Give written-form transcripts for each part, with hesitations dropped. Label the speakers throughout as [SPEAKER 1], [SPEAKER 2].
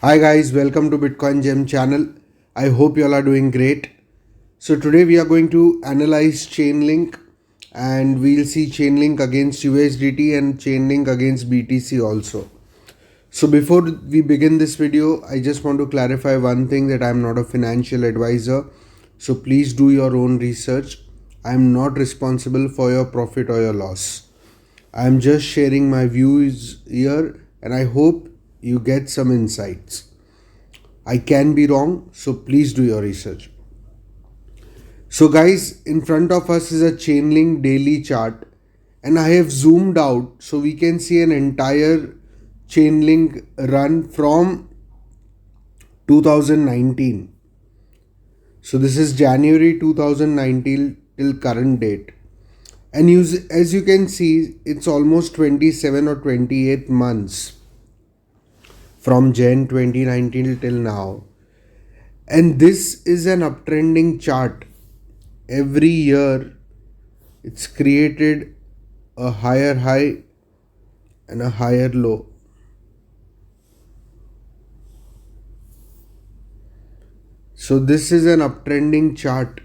[SPEAKER 1] Hi guys, welcome to Bitcoingem channel. I hope you all are doing great. So today we are going to analyze Chainlink and we'll see Chainlink against USDT and Chainlink against BTC also. So before we begin this video, I just want to clarify one thing that I'm not a financial advisor. So please do your own research. I'm not responsible for your profit or your loss. I'm just sharing my views here and I hope you get some insights. I can be wrong, so please do your research. So guys, in front of us is a Chainlink daily chart and I have zoomed out so we can see an entire Chainlink run from 2019. So this is January 2019 till current date. And as you can see, it's almost 27 or 28 months from Jan 2019 till now. And this is an uptrending chart. Every year it's created a higher high and a higher low. So this is an uptrending chart.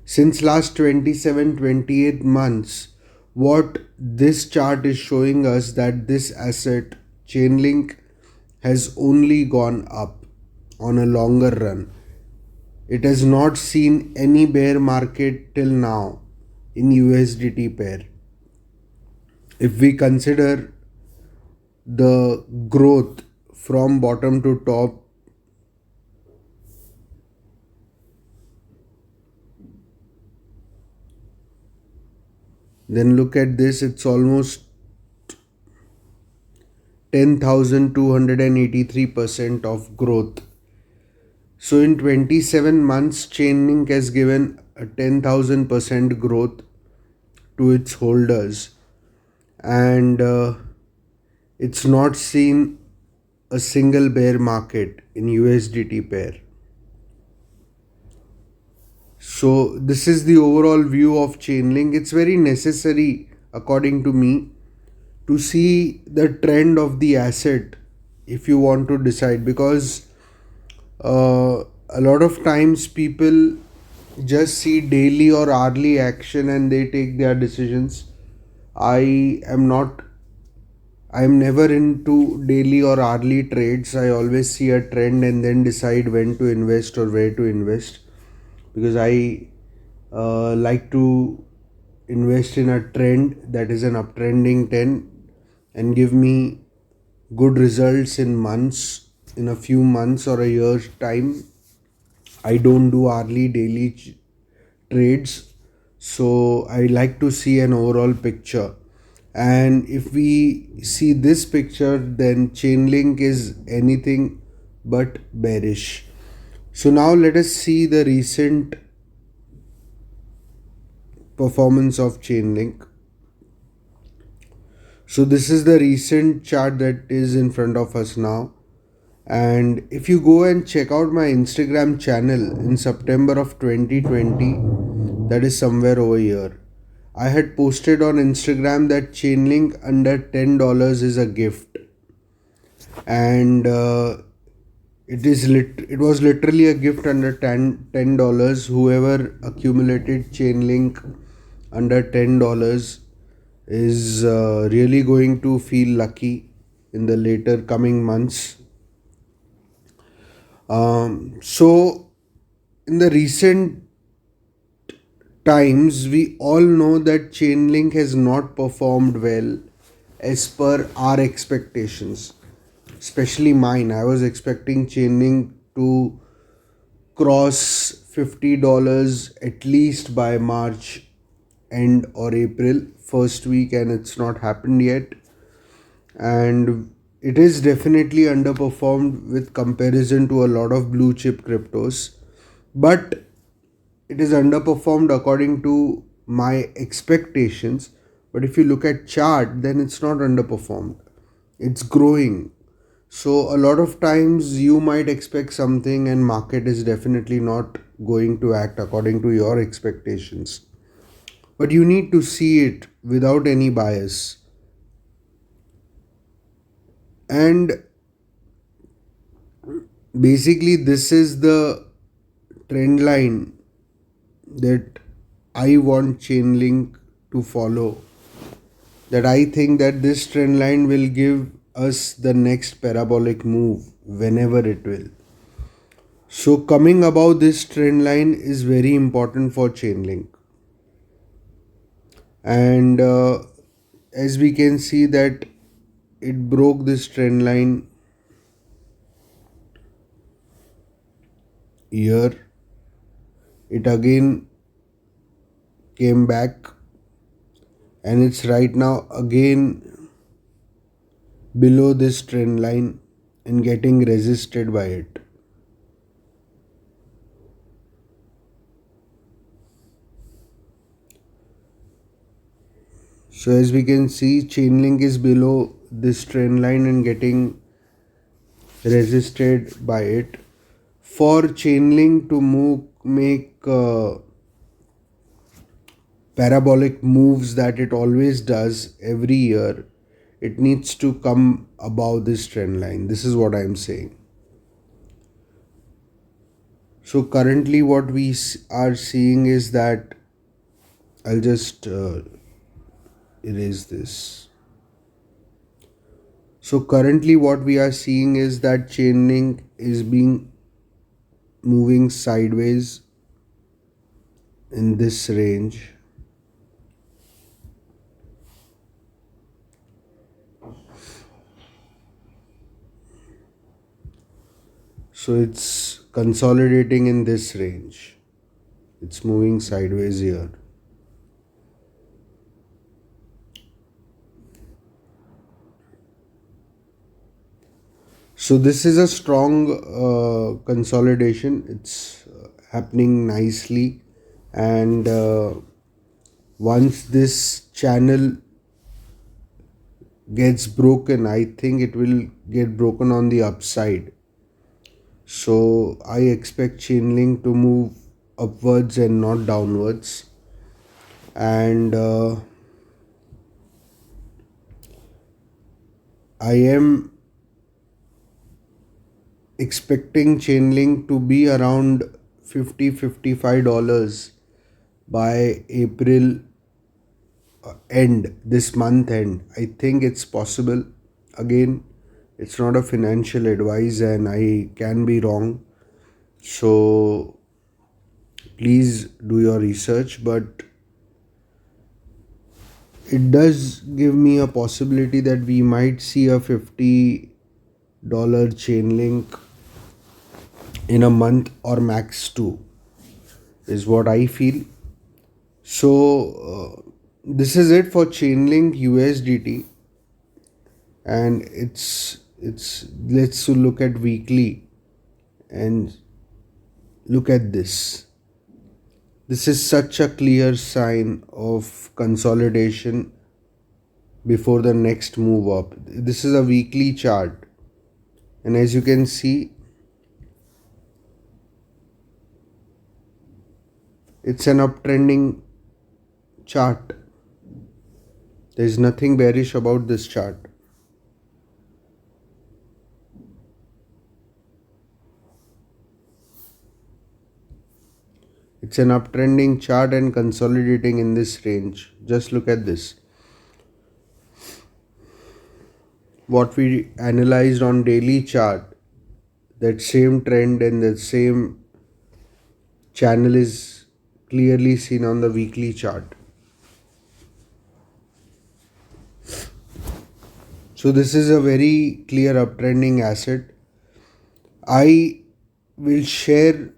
[SPEAKER 1] Since last 27-28 months, what this chart is showing us that this asset Chainlink has only gone up on a longer run. It has not seen any bear market till now in USDT pair. If we consider the growth from bottom to top, then look at this, it's almost 10,283% of growth. So in 27 months, Chainlink has given a 10,000% growth to its holders, and it's not seen a single bear market in USDT pair. So this is the overall view of Chainlink. It's very necessary, according to me, to see the trend of the asset if you want to decide, because a lot of times people just see daily or hourly action and they take their decisions. I'm never into daily or hourly trades. I always see a trend and then decide when to invest or where to invest, because I like to invest in a trend that is an uptrending 10 and give me good results in months, in a few months or a year's time. I don't do hourly daily trades, so I like to see an overall picture. And if we see this picture, then Chainlink is anything but bearish. So now let us see the recent performance of Chainlink. So this is the recent chart that is in front of us now. And if you go and check out my Instagram channel in September of 2020, that is somewhere over here, I had posted on Instagram that Chainlink under $10 is a gift. And it was literally a gift under $10. Whoever accumulated Chainlink under $10 is really going to feel lucky in the later coming months. So in the recent times, we all know that Chainlink has not performed well as per our expectations, especially mine. I was expecting Chainlink to cross $50 at least by March end or April first week, and it's not happened yet. And it is definitely underperformed with comparison to a lot of blue chip cryptos, but it is underperformed according to my expectations. But if you look at chart, then it's not underperformed, it's growing. So a lot of times you might expect something and market is definitely not going to act according to your expectations, but you need to see it without any bias. And Basically, this is the trend line that I want Chainlink to follow. That I think that this trend line will give us the next parabolic move whenever it will. So, coming above this trend line is very important for Chainlink. And as we can see that it broke this trend line here, it again came back, and it's right now again below this trend line and getting resisted by it. So as we can see, Chainlink is below this trend line and getting resisted by it. For Chainlink to make parabolic moves that it always does every year, it needs to come above this trend line. This is what I am saying. So currently what we are seeing is that I'll just erase this. So currently what we are seeing is that Chainlink is being moving sideways in this range. So it's consolidating in this range. It's moving sideways here. So this is a strong consolidation. It's happening nicely, and once this channel gets broken, I think it will get broken on the upside. So I expect Chainlink to move upwards and not downwards. And I am expecting Chainlink to be around $50-$55 by April end, this month end. I think it's possible. Again, it's not a financial advice and I can be wrong. So please do your research, but it does give me a possibility that we might see a $50 Chainlink in a month or max two, is what I feel. So this is it for Chainlink USDT, and it's let's look at weekly and look at this. This is such a clear sign of consolidation before the next move up. This is a weekly chart, and as you can see, it's an uptrending chart. There is nothing bearish about this chart. It's an uptrending chart and consolidating in this range. Just look at this. What we analyzed on daily chart, that same trend and the same channel is clearly seen on the weekly chart. So this is a very clear uptrending asset. I will share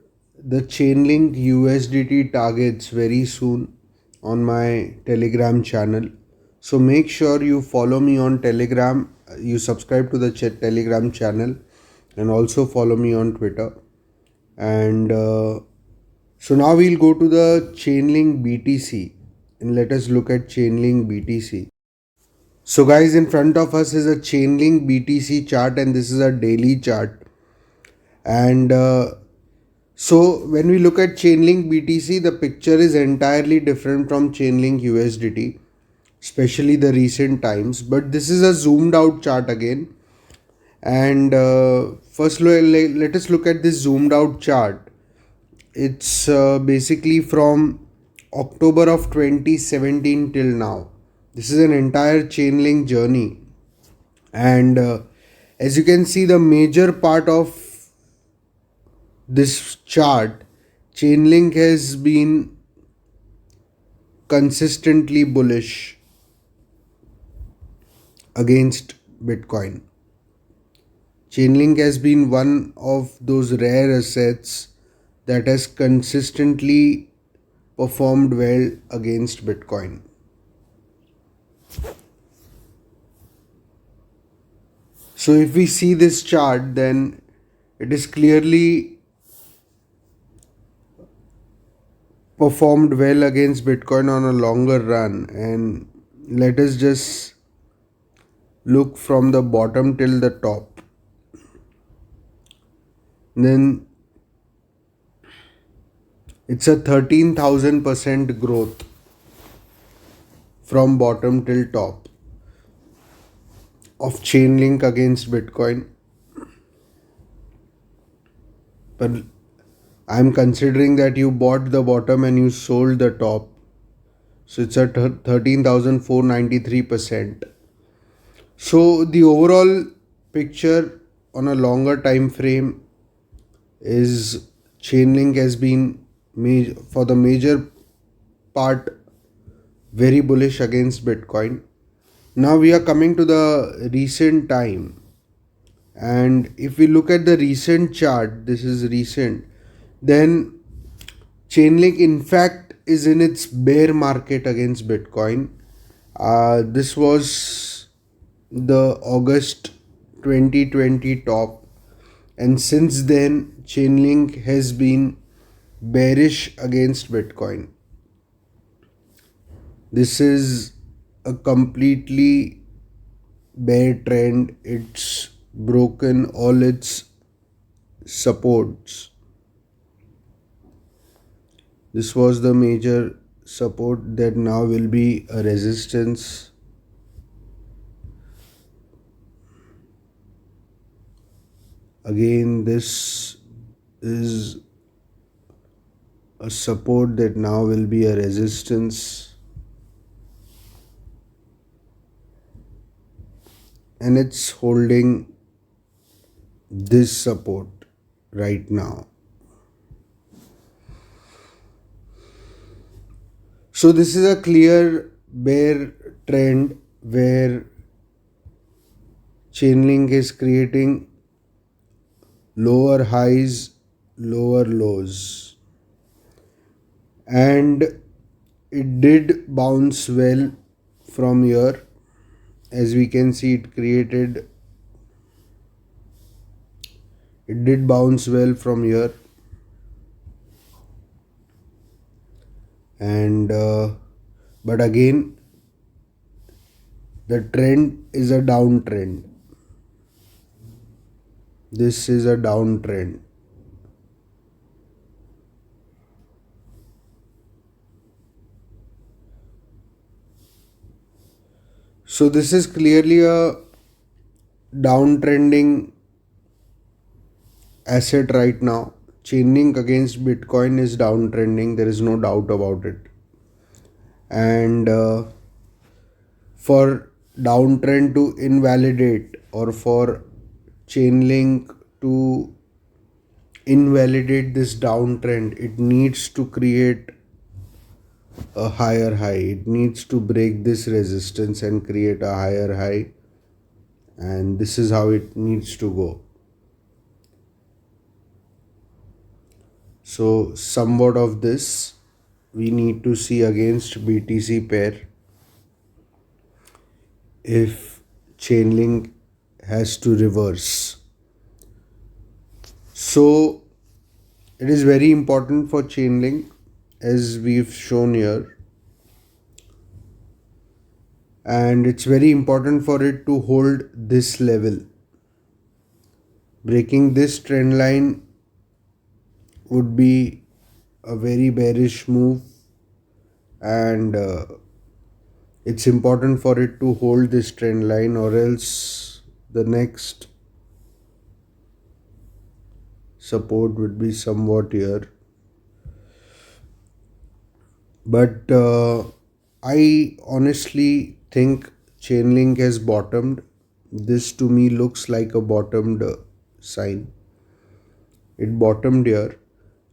[SPEAKER 1] the Chainlink USDT targets very soon on my Telegram channel. So make sure you follow me on Telegram. You subscribe to the Telegram channel and also follow me on Twitter. And so now we'll go to the Chainlink BTC and let us look at Chainlink BTC. So guys, in front of us is a Chainlink BTC chart, and this is a daily chart. And so when we look at Chainlink BTC, the picture is entirely different from Chainlink USDT, especially the recent times. But this is a zoomed out chart again. And first, let us look at this zoomed out chart. It's basically from October of 2017 till now. This is an entire Chainlink journey. And as you can see, the major part of this chart, Chainlink has been consistently bullish against Bitcoin. Chainlink has been one of those rare assets that has consistently performed well against Bitcoin. So if we see this chart, then it is clearly performed well against Bitcoin on a longer run. And let us just look from the bottom till the top. Then it's a 13,000% growth from bottom till top of Chainlink against Bitcoin. But I'm considering that you bought the bottom and you sold the top. So it's at 13,493%. So the overall picture on a longer time frame is Chainlink has been for the major part very bullish against Bitcoin. Now we are coming to the recent time, and if we look at the recent chart, this is recent, then Chainlink in fact is in its bear market against Bitcoin. This was the August 2020 top, and since then Chainlink has been bearish against Bitcoin. This is a completely bear trend. It's broken all its supports. This was the major support that now will be a resistance. Again, this is a support that now will be a resistance. And it's holding this support right now. So this is a clear bear trend where Chainlink is creating lower highs, lower lows, and it did bounce well from here. As we can see, it did bounce well from here, and but again the trend is a downtrend. This is a downtrend. So this is clearly a downtrending asset right now. Chainlink against Bitcoin is downtrending. There is no doubt about it. And for downtrend to invalidate, or for Chainlink to invalidate this downtrend, it needs to create a higher high. It needs to break this resistance and create a higher high, and this is how it needs to go. So somewhat of this we need to see against BTC pair if Chainlink has to reverse. So it is very important for Chainlink, as we've shown here, and it's very important for it to hold this level. Breaking this trend line would be a very bearish move, and it's important for it to hold this trend line, or else the next support would be somewhat here. But I honestly think Chainlink has bottomed. This to me looks like a bottomed sign. It bottomed here,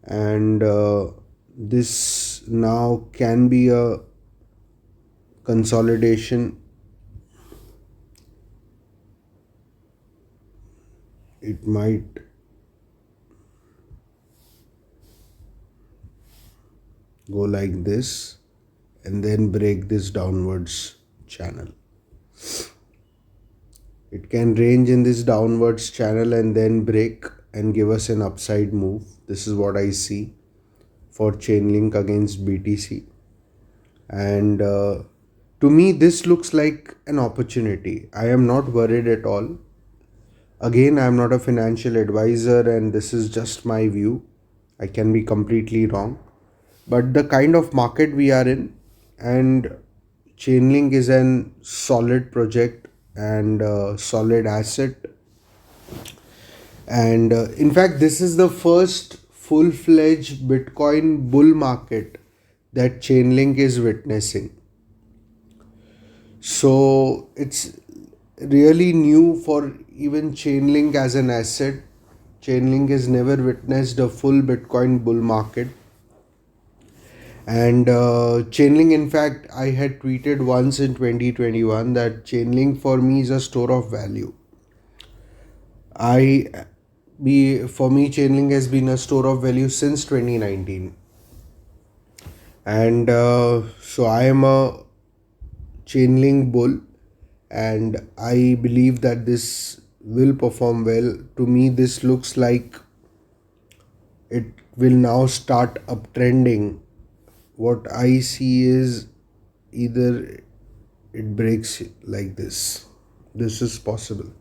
[SPEAKER 1] and this now can be a consolidation. It might go like this and then break this downwards channel. It can range in this downwards channel and then break and give us an upside move. This is what I see for Chainlink against BTC. And to me, this looks like an opportunity. I am not worried at all. Again, I am not a financial advisor and this is just my view. I can be completely wrong. But the kind of market we are in, and Chainlink is an solid project and a solid asset. And in fact, this is the first full fledged Bitcoin bull market that Chainlink is witnessing. So it's really new for even Chainlink as an asset. Chainlink has never witnessed a full Bitcoin bull market. And Chainlink, in fact, I had tweeted once in 2021 that Chainlink for me is a store of value. For me, Chainlink has been a store of value since 2019. And so I am a Chainlink bull, and I believe that this will perform well. To me, this looks like it will now start uptrending. What I see is either it breaks like this. This is possible.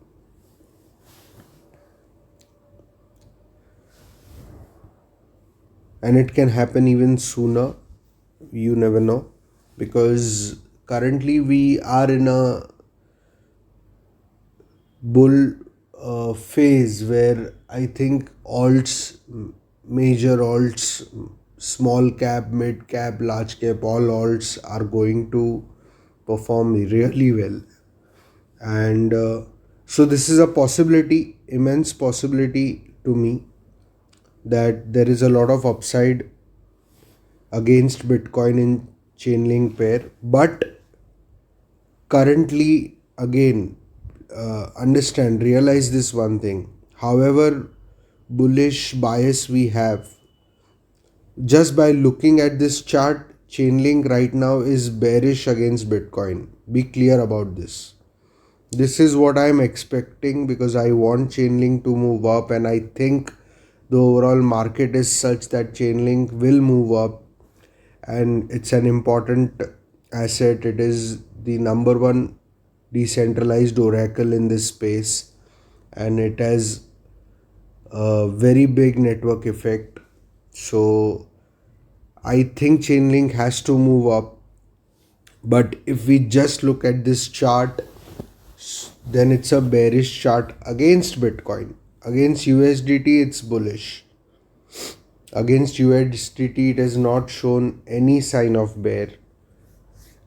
[SPEAKER 1] And it can happen even sooner. You never know. Because currently we are in a bull phase where I think major alts, small cap, mid cap, large cap, all alts are going to perform really well. And so this is a possibility, immense possibility to me, that there is a lot of upside against Bitcoin in Chainlink pair. But currently, again, realize this one thing. However bullish bias we have, just by looking at this chart, Chainlink right now is bearish against Bitcoin. Be clear about this. This is what I am expecting because I want Chainlink to move up, and I think the overall market is such that Chainlink will move up, and it's an important asset. It is the number one decentralized oracle in this space, and it has a very big network effect. So I think Chainlink has to move up. But if we just look at this chart, then it's a bearish chart against Bitcoin. Against USDT, it's bullish. Against USDT, it has not shown any sign of bear.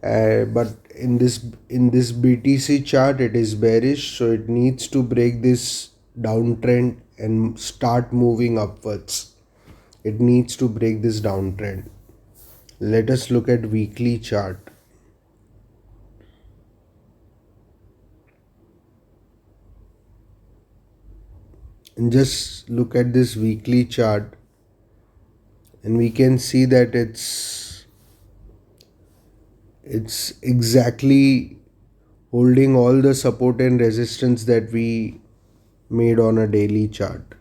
[SPEAKER 1] But in this BTC chart, it is bearish, so it needs to break this downtrend and start moving upwards. It needs to break this downtrend. Let us look at weekly chart. And just look at this weekly chart, and we can see that it's exactly holding all the support and resistance that we made on a daily chart.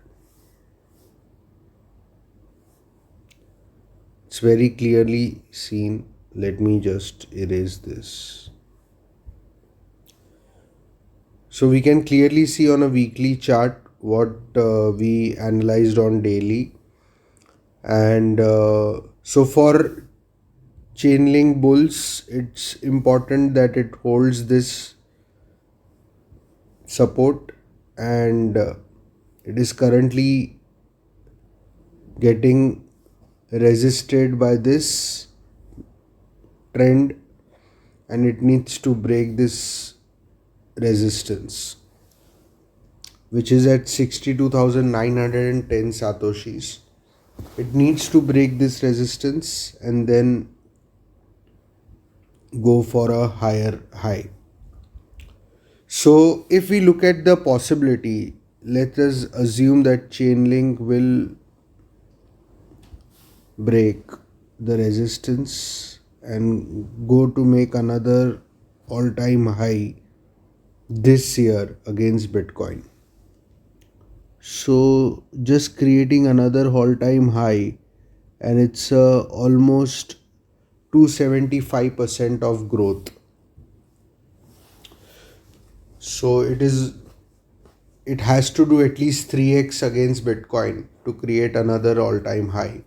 [SPEAKER 1] It's very clearly seen. Let me just erase this. So we can clearly see on a weekly chart what we analyzed on daily. And so for Chainlink bulls, it's important that it holds this support, and it is currently getting resisted by this trend, and it needs to break this resistance, which is at 62,910 satoshis. It needs to break this resistance and then go for a higher high. So if we look at the possibility, let us assume that Chainlink will break the resistance and go to make another all-time high this year against Bitcoin. So just creating another all-time high, and it's almost 275% of growth. So it has to do at least 3x against Bitcoin to create another all-time high.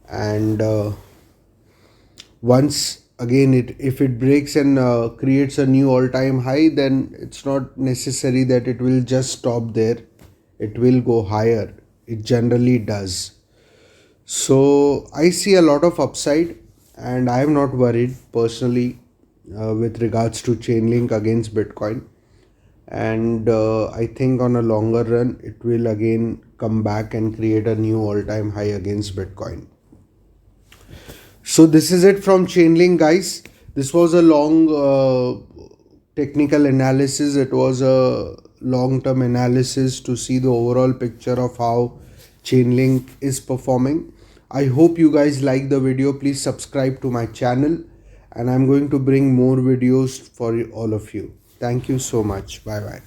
[SPEAKER 1] And once again, if it breaks and creates a new all-time high, then it's not necessary that it will just stop there. It will go higher. It generally does. So I see a lot of upside, and I am not worried personally with regards to Chainlink against Bitcoin. And I think on a longer run, it will again come back and create a new all-time high against Bitcoin. So this is it from Chainlink, guys. This was a long technical analysis. It was a long-term analysis to see the overall picture of how Chainlink is performing. I hope you guys like the video. Please subscribe to my channel, and I'm going to bring more videos for all of you. Thank you so much. Bye bye.